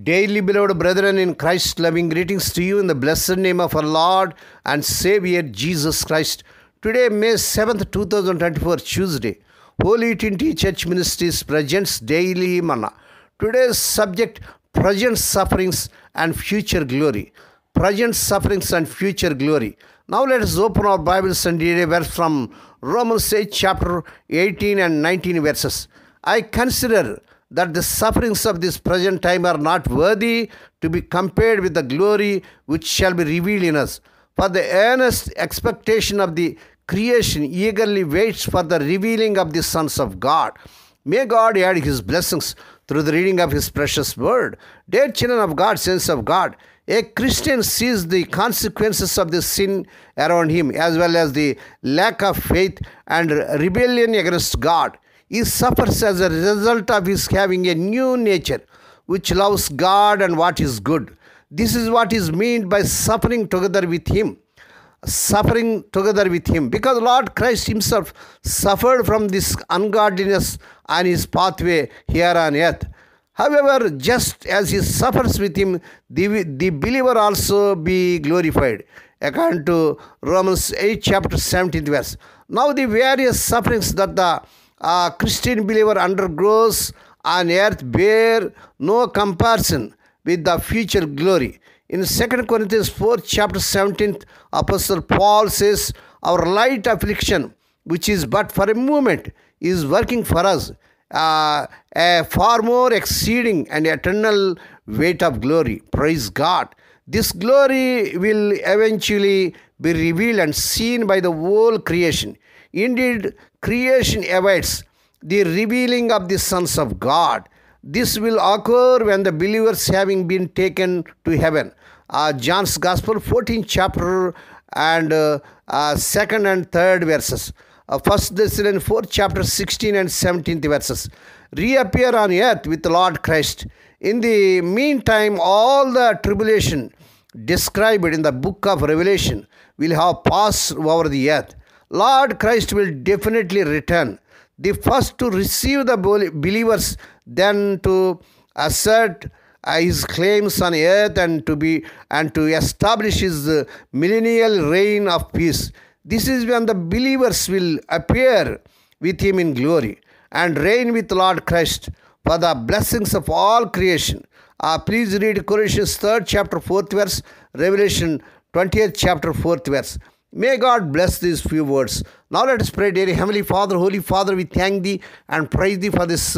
Daily beloved brethren in Christ, loving greetings to you in the blessed name of our Lord and Savior Jesus Christ. Today, May 7th, 2024, Tuesday, Holy Trinity Church Ministries presents Daily Manna. Today's subject, present sufferings and future glory. Present sufferings and future glory. Now let us open our Bibles and read a verse from Romans 8, chapter 18 and 19 verses. I consider that the sufferings of this present time are not worthy to be compared with the glory which shall be revealed in us. For the earnest expectation of the creation eagerly waits for the revealing of the sons of God. May God add His blessings through the reading of His precious word. Dear children of God, saints of God, a Christian sees the consequences of the sin around him as well as the lack of faith and rebellion against God. He suffers as a result of his having a new nature which loves God and what is good. This is what is meant by suffering together with Him. Suffering together with Him. Because Lord Christ Himself suffered from this ungodliness on His pathway here on earth. However, just as He suffers with Him, the believer also be glorified. According to Romans 8, chapter 17 verse. Now the various sufferings that the Christian believer undergoes on earth bear no comparison with the future glory. In 2 Corinthians 4, chapter 17, Apostle Paul says, our light affliction, which is but for a moment, is working for us a far more exceeding and eternal weight of glory. Praise God. This glory will eventually be revealed and seen by the whole creation. Indeed, creation awaits the revealing of the sons of God. This will occur when the believers having been taken to heaven. John's Gospel, 14th chapter and 2nd and 3rd verses. 1 Thessalonians 4, chapter 16 and 17th verses. Reappear on earth with the Lord Christ. In the meantime, all the tribulation described in the book of Revelation will have passed over the earth. Lord Christ will definitely return. The first to receive the believers, then to assert His claims on earth and to establish His millennial reign of peace. This is when the believers will appear with Him in glory and reign with Lord Christ for the blessings of all creation. Please read Colossians 3rd chapter 4th verse, Revelation 20th chapter 4th verse. May God bless these few words. Now let us pray. Dear Heavenly Father, Holy Father, we thank Thee and praise Thee for this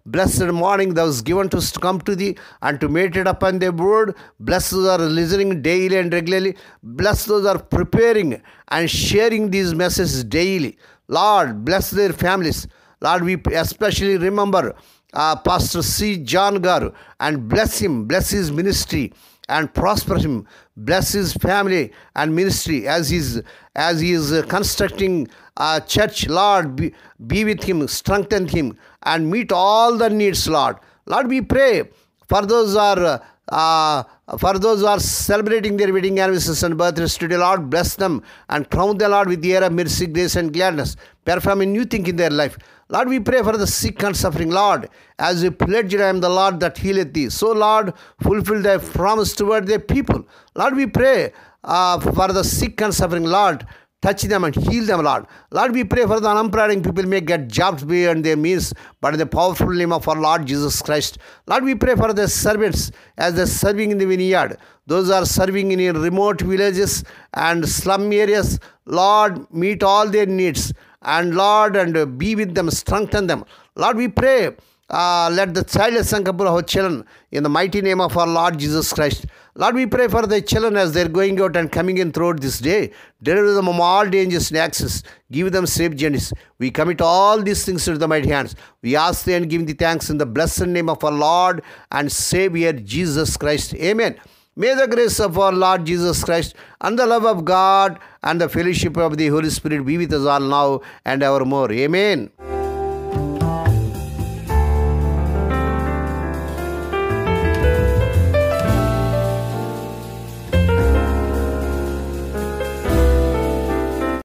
blessed morning that was given to us to come to Thee and to meditate upon Thy word. Bless those who are listening daily and regularly. Bless those who are preparing and sharing these messages daily. Lord, bless their families. Lord, we especially remember Pastor C. John Garu and bless him, bless his ministry and prosper him. Bless his family and ministry as he is constructing a church. Lord, be with him, strengthen him, and meet all the needs, Lord. Lord, we pray for those who are celebrating their wedding anniversaries and birthdays today. Lord, bless them and crown them, Lord, with the air of mercy, grace, and gladness. Perform a new thing in their life. Lord, we pray for the sick and suffering, Lord, as we pledged, I am the Lord that healeth thee. So, Lord, fulfill thy promise toward thy people. Lord, we pray for the sick and suffering, Lord, touch them and heal them, Lord. Lord, we pray for the unemployed people may get jobs beyond their means, but in the powerful name of our Lord Jesus Christ. Lord, we pray for the servants as they're serving in the vineyard. Those are serving in remote villages and slum areas. Lord, meet all their needs. And Lord, and be with them, strengthen them. Lord, we pray, let the childless and couple of children in the mighty name of our Lord Jesus Christ. Lord, we pray for the children as they're going out and coming in throughout this day. Deliver them from all dangers and accidents. Give them safe journeys. We commit all these things to the mighty hands. We ask thee and give thee thanks in the blessed name of our Lord and Savior Jesus Christ. Amen. May the grace of our Lord Jesus Christ and the love of God and the fellowship of the Holy Spirit be with us all now and evermore. Amen.